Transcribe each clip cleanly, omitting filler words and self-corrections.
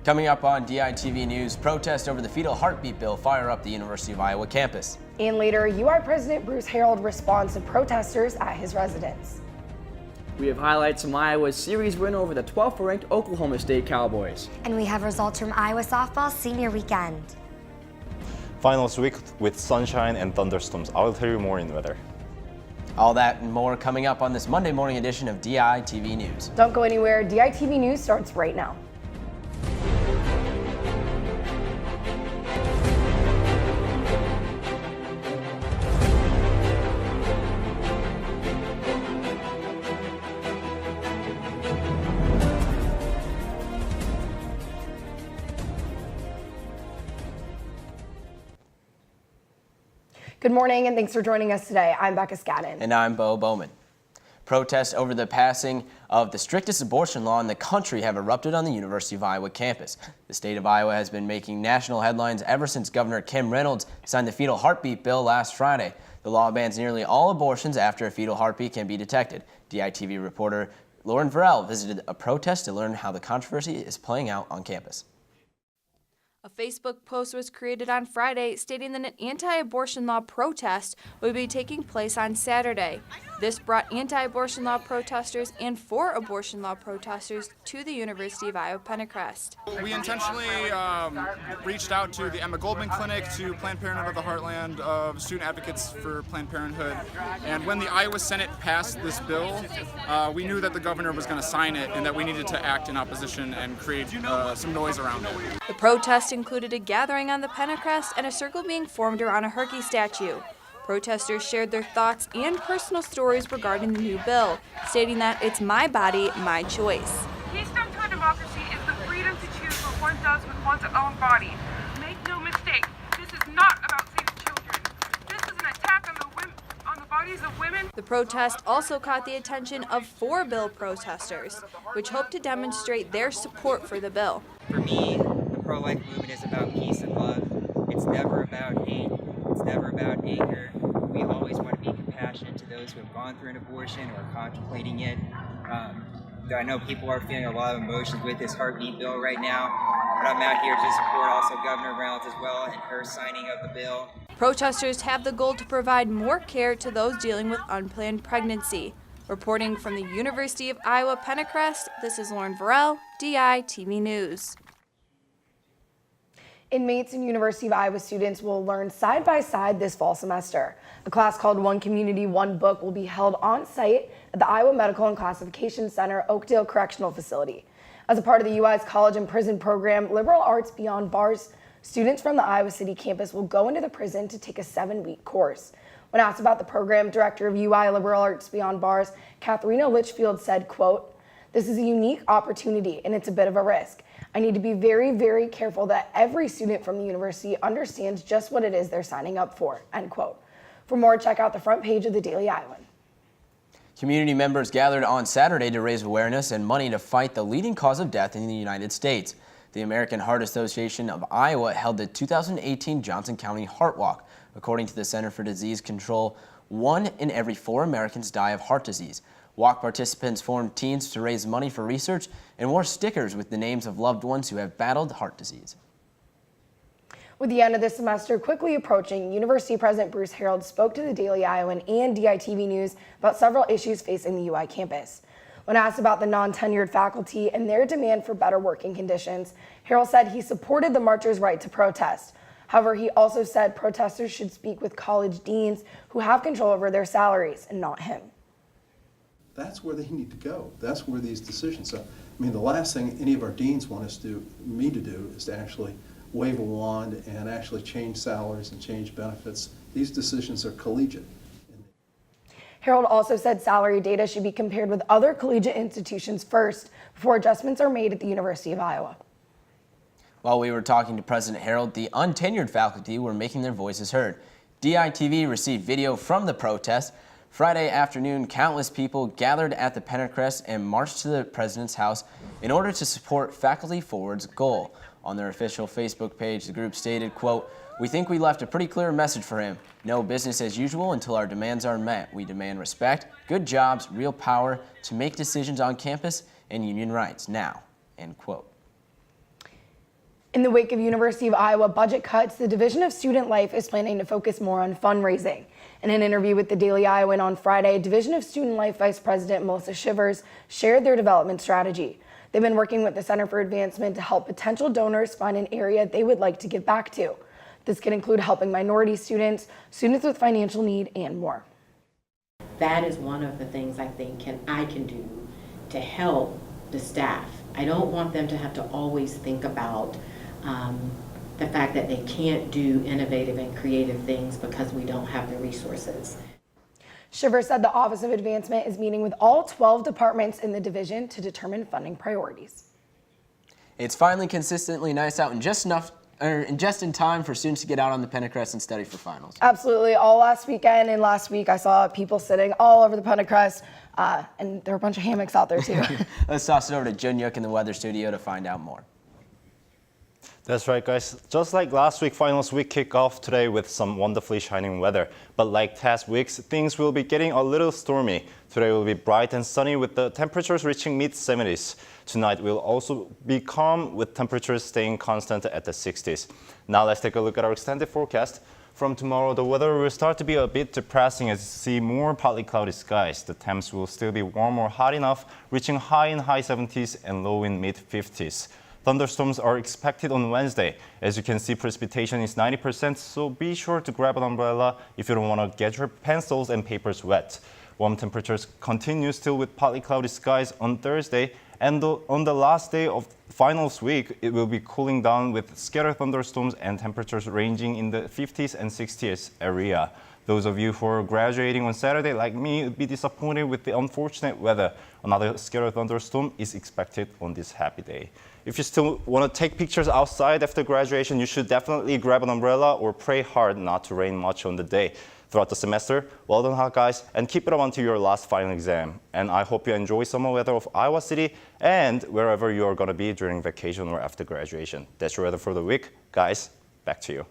Coming up on DITV News, protests over the fetal heartbeat bill fire up the University of Iowa campus. And later, UI President Bruce Harreld responds to protesters at his residence. We have highlights from Iowa's series win over the 12th ranked Oklahoma State Cowboys. And we have results from Iowa softball senior weekend. Finals week with sunshine and thunderstorms. I will tell you more in weather. All that and more coming up on this Monday morning edition of DITV News. Don't go anywhere. DITV News starts right now. Good morning and thanks for joining us today. I'm Becca Scadden. And I'm Bo Bowman. Protests over the passing of the strictest abortion law in the country have erupted on the University of Iowa campus. The state of Iowa has been making national headlines ever since Governor Kim Reynolds signed the fetal heartbeat bill last Friday. The law bans nearly all abortions after a fetal heartbeat can be detected. DITV reporter Lauren Varell visited a protest to learn how the controversy is playing out on campus. A Facebook post was created on Friday stating that an anti-abortion law protest would be taking place on Saturday. This brought anti-abortion law protesters and for abortion law protesters to the University of Iowa Pentecost. We intentionally reached out to the Emma Goldman Clinic, to Planned Parenthood of the Heartland, of student advocates for Planned Parenthood, and when the Iowa Senate passed this bill, we knew that the governor was going to sign it and that we needed to act in opposition and create some noise around it. The protest included a gathering on the Pentecost and a circle being formed around a Herky statue. Protesters shared their thoughts and personal stories regarding the new bill, stating that it's my body, my choice. Keystone to a democracy is the freedom to choose what one does with one's own body. Make no mistake, this is not about saving children. This is an attack on the bodies of women. The protest also caught the attention of 4 bill protesters, which hope to demonstrate their support for the bill. For me, the pro-life movement is about peace and love. It's never about hate. It's never about anger. We always want to be compassionate to those who have gone through an abortion or are contemplating it. I know people are feeling a lot of emotions with this heartbeat bill right now, but I'm out here to support also Governor Reynolds as well and her signing of the bill. Protesters have the goal to provide more care to those dealing with unplanned pregnancy. Reporting from the University of Iowa Pentecost, this is Lauren Varell, DITV News. Inmates and University of Iowa students will learn side by side this fall semester. A class called One Community, One Book will be held on site at the Iowa Medical and Classification Center, Oakdale Correctional Facility. As a part of the UI's College and Prison program, Liberal Arts Beyond Bars, students from the Iowa City campus will go into the prison to take a 7-week course. When asked about the program, Director of UI Liberal Arts Beyond Bars, Katharina Litchfield said, quote, "This is a unique opportunity and it's a bit of a risk. I need to be very, very careful that every student from the university understands just what it is they're signing up for," end quote. For more, check out the front page of the Daily Iowan. Community members gathered on Saturday to raise awareness and money to fight the leading cause of death in the United States. The American Heart Association of Iowa held the 2018 Johnson County Heart Walk. According to the Center for Disease Control, 1 in every 4 Americans die of heart disease. Walk participants formed teams to raise money for research and wore stickers with the names of loved ones who have battled heart disease. With the end of the semester quickly approaching, University President Bruce Harreld spoke to the Daily Iowan and DITV News about several issues facing the UI campus. When asked about the non-tenured faculty and their demand for better working conditions, Harreld said he supported the marchers' right to protest. However, he also said protesters should speak with college deans who have control over their salaries and not him. That's where they need to go. That's where these decisions are. I mean, the last thing any of our deans want me to do is to actually wave a wand and actually change salaries and change benefits. These decisions are collegiate. Harreld also said salary data should be compared with other collegiate institutions first before adjustments are made at the University of Iowa. While we were talking to President Harreld, the untenured faculty were making their voices heard. DITV received video from the protest. Friday afternoon, countless people gathered at the Pentecost and marched to the president's house in order to support Faculty Forward's goal. On their official Facebook page, the group stated, quote, "We think we left a pretty clear message for him. No business as usual until our demands are met. We demand respect, good jobs, real power to make decisions on campus and union rights now," end quote. In the wake of University of Iowa budget cuts, the Division of Student Life is planning to focus more on fundraising. In an interview with the Daily Iowan on Friday, Division of Student Life Vice President Melissa Shivers shared their development strategy. They've been working with the Center for Advancement to help potential donors find an area they would like to give back to. This could include helping minority students, students with financial need, and more. That is one of the things I think I can do to help the staff. I don't want them to have to always think about the fact that they can't do innovative and creative things because we don't have the resources. Shiver said the Office of Advancement is meeting with all 12 departments in the division to determine funding priorities. It's finally consistently nice out and just in time for students to get out on the Pentacrest and study for finals. Absolutely. All last weekend and last week I saw people sitting all over the Pentacrest and there were a bunch of hammocks out there too. Let's toss it over to Jun Yuk in the weather studio to find out more. That's right, guys. Just like last week, finals week kick off today with some wonderfully shining weather. But like past weeks, things will be getting a little stormy. Today will be bright and sunny with the temperatures reaching mid-70s. Tonight will also be calm with temperatures staying constant at the 60s. Now let's take a look at our extended forecast. From tomorrow, the weather will start to be a bit depressing as you see more partly cloudy skies. The temps will still be warm or hot enough, reaching high in high 70s and low in mid-50s. Thunderstorms are expected on Wednesday. As you can see, precipitation is 90%, so be sure to grab an umbrella if you don't want to get your pencils and papers wet. Warm temperatures continue still with partly cloudy skies on Thursday, and on the last day of finals week, it will be cooling down with scattered thunderstorms and temperatures ranging in the 50s and 60s area. Those of you who are graduating on Saturday, like me, would be disappointed with the unfortunate weather. Another scattered thunderstorm is expected on this happy day. If you still want to take pictures outside after graduation, you should definitely grab an umbrella or pray hard not to rain much on the day. Throughout the semester, well done, hot guys, and keep it up until your last final exam. And I hope you enjoy summer weather of Iowa City and wherever you are going to be during vacation or after graduation. That's your weather for the week. Guys, back to you.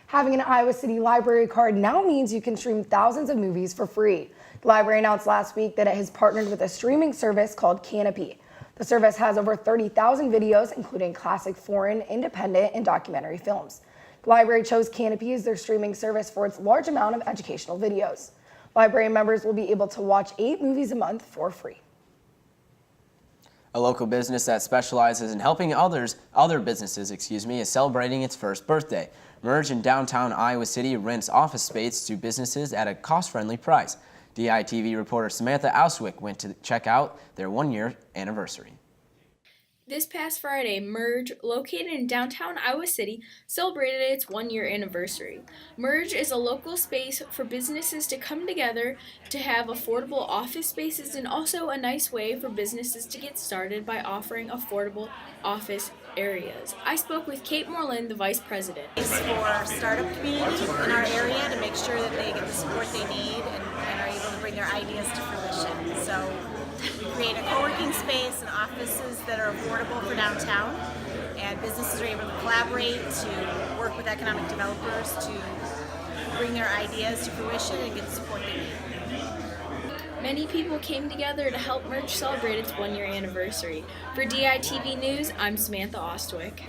Having an Iowa City library card now means you can stream thousands of movies for free. The library announced last week that it has partnered with a streaming service called Canopy. The service has over 30,000 videos, including classic foreign, independent, and documentary films. The library chose Canopy as their streaming service for its large amount of educational videos. Library members will be able to watch 8 movies a month for free. A local business that specializes in helping other businesses, is celebrating its first birthday. Merge in downtown Iowa City rents office space to businesses at a cost-friendly price. DITV reporter Samantha Auswick went to check out their one-year anniversary. This past Friday, Merge, located in downtown Iowa City, celebrated its one-year anniversary. Merge is a local space for businesses to come together to have affordable office spaces and also a nice way for businesses to get started by offering affordable office areas. I spoke with Kate Moreland, the vice president. It's for startup community in our area to make sure that they get the support they need and are able to bring their ideas to fruition. So we create a co-working space and offices that are affordable for downtown, and businesses are able to collaborate to work with economic developers to bring their ideas to fruition and get the support they need. Many people came together to help Merge celebrate its one-year anniversary. For DITV News, I'm Samantha Ostwick.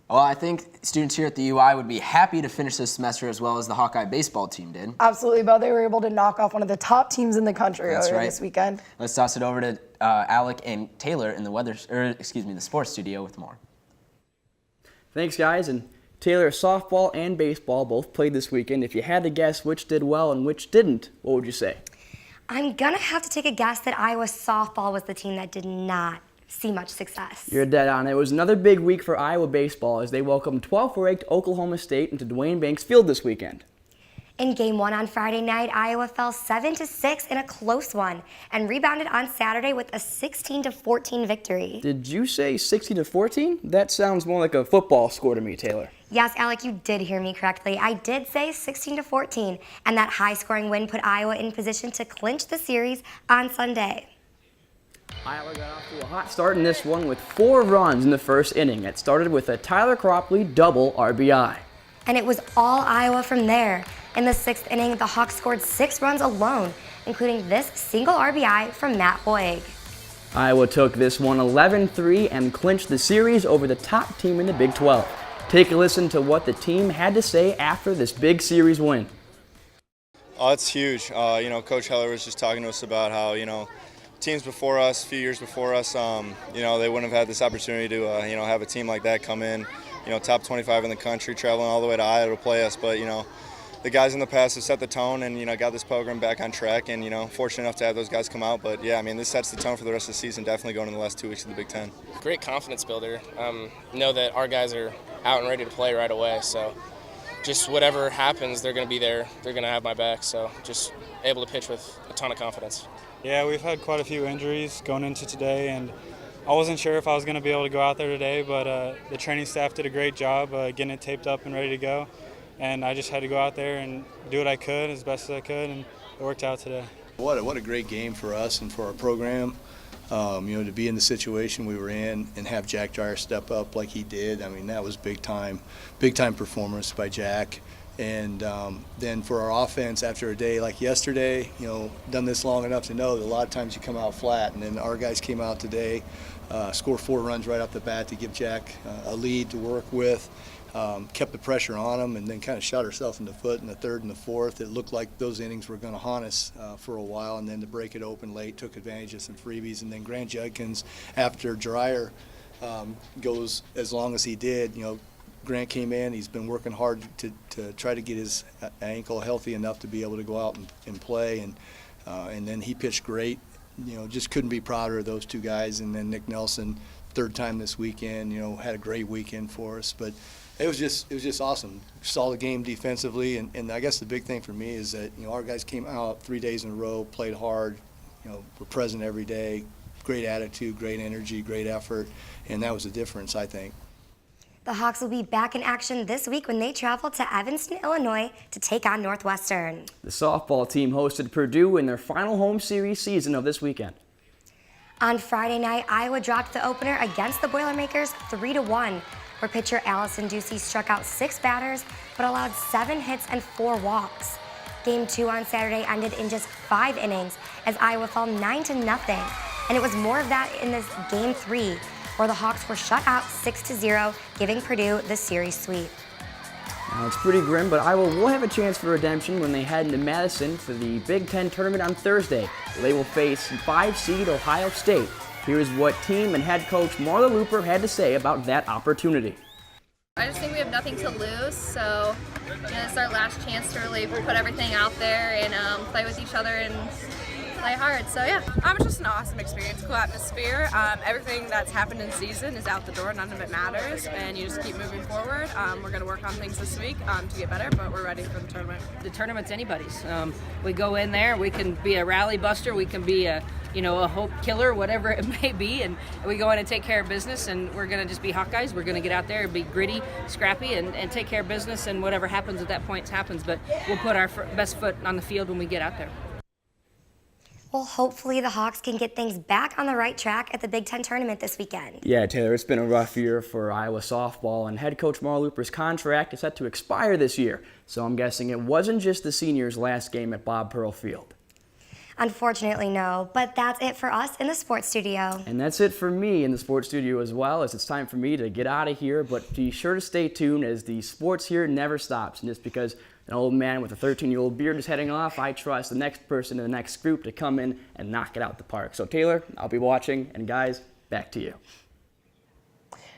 Well, I think students here at the UI would be happy to finish this semester as well as the Hawkeye baseball team did. Absolutely, Bo. They were able to knock off one of the top teams in the country this weekend. Let's toss it over to Alec and Taylor in the sports studio with more. Thanks, guys. And Taylor, softball and baseball both played this weekend. If you had to guess which did well and which didn't, what would you say? I'm gonna have to take a guess that Iowa softball was the team that did not see much success. You're dead on. It was another big week for Iowa baseball as they welcomed 12th-ranked Oklahoma State into Dwayne Banks Field this weekend. In Game 1 on Friday night, Iowa fell 7-6 in a close one and rebounded on Saturday with a 16-14 victory. Did you say 16-14? That sounds more like a football score to me, Taylor. Yes, Alec, you did hear me correctly. I did say 16-14, and that high-scoring win put Iowa in position to clinch the series on Sunday. Iowa got off to a hot start in this one with 4 runs in the first inning. It started with a Tyler Cropley double RBI. And it was all Iowa from there. In the 6th inning, the Hawks scored 6 runs alone, including this single RBI from Matt Boyd. Iowa took this one 11-3 and clinched the series over the top team in the Big 12. Take a listen to what the team had to say after this big series win. Oh, it's huge. Coach Heller was just talking to us about how, teams before us, a few years before us, they wouldn't have had this opportunity to, have a team like that come in, top 25 in the country, traveling all the way to Iowa to play us. But, the guys in the past have set the tone and, got this program back on track and, fortunate enough to have those guys come out. But, yeah, this sets the tone for the rest of the season, definitely going into the last 2 weeks of the Big Ten. Great confidence builder. Know that our guys are out and ready to play right away. So just whatever happens, they're going to be there. They're going to have my back. So just able to pitch with a ton of confidence. Yeah, we've had quite a few injuries going into today, and I wasn't sure if I was going to be able to go out there today, but the training staff did a great job getting it taped up and ready to go. And I just had to go out there and do what I could as best as I could, and it worked out today. What a great game for us and for our program. To be in the situation we were in and have Jack Dreyer step up like he did, that was big time performance by Jack. And then for our offense, after a day like yesterday, done this long enough to know that a lot of times you come out flat. And then our guys came out today, scored 4 runs right off the bat to give Jack a lead to work with. Kept the pressure on him and then kind of shot herself in the foot in the 3rd and the 4th. It looked like those innings were going to haunt us for a while, and then to break it open late, took advantage of some freebies. And then Grant Judkins, after Dreyer goes as long as he did, Grant came in. He's been working hard to try to get his ankle healthy enough to be able to go out and play, and then he pitched great. Just couldn't be prouder of those 2 guys. And then Nick Nelson, 3rd time this weekend, had a great weekend for us. But it was just awesome. Solid game defensively, and I guess the big thing for me is that our guys came out 3 days in a row, played hard, were present every day, great attitude, great energy, great effort, and that was the difference, I think. The Hawks will be back in action this week when they travel to Evanston, Illinois to take on Northwestern. The softball team hosted Purdue in their final home series season of this weekend. On Friday night, Iowa dropped the opener against the Boilermakers 3-1. Where pitcher Allison Ducey struck out 6 batters but allowed 7 hits and 4 walks. Game 2 on Saturday ended in just 5 innings as Iowa fell 9-0, and it was more of that in this Game 3, where the Hawks were shut out 6-0, giving Purdue the series sweep. Now it's pretty grim, but Iowa will have a chance for redemption when they head into Madison for the Big Ten tournament on Thursday. They will face 5-seed Ohio State. Here's what team and head coach Marla Looper had to say about that opportunity. I just think we have nothing to lose, so it's our last chance to really put everything out there and play with each other and play hard. So yeah, it's just an awesome experience, cool atmosphere. Everything that's happened in season is out the door. None of it matters, and you just keep moving forward. We're going to work on things this week to get better, but we're ready for the tournament. The tournament's anybody's. We go in there, we can be a rally buster, we can be a hope killer, whatever it may be, and we go in and take care of business, and we're going to just be Hawkeyes. We're going to get out there and be gritty, scrappy, and take care of business, and whatever happens at that point happens, but we'll put our best foot on the field when we get out there. Well, hopefully the Hawks can get things back on the right track at the Big Ten tournament this weekend. Yeah, Taylor, it's been a rough year for Iowa softball, and head coach Marla Looper's contract is set to expire this year, so I'm guessing it wasn't just the seniors' last game at Bob Pearl Field. Unfortunately, no, but that's it for us in the sports studio. And that's it for me in the sports studio as well, as it's time for me to get out of here, but be sure to stay tuned as the sports here never stops. And just because an old man with a 13-year-old beard is heading off, I trust the next person in the next group to come in and knock it out the park. So Taylor, I'll be watching, and guys, back to you.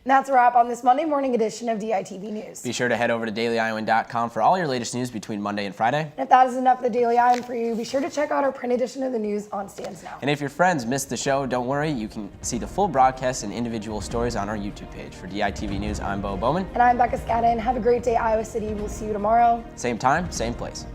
And that's a wrap on this Monday morning edition of DITV News. Be sure to head over to DailyIowan.com for all your latest news between Monday and Friday. And if that isn't enough of the Daily Ion for you, be sure to check out our print edition of the news on stands now. And if your friends missed the show, don't worry. You can see the full broadcast and individual stories on our YouTube page. For DITV News, I'm Bo Bowman. And I'm Becca Scadden. Have a great day, Iowa City. We'll see you tomorrow. Same time, same place.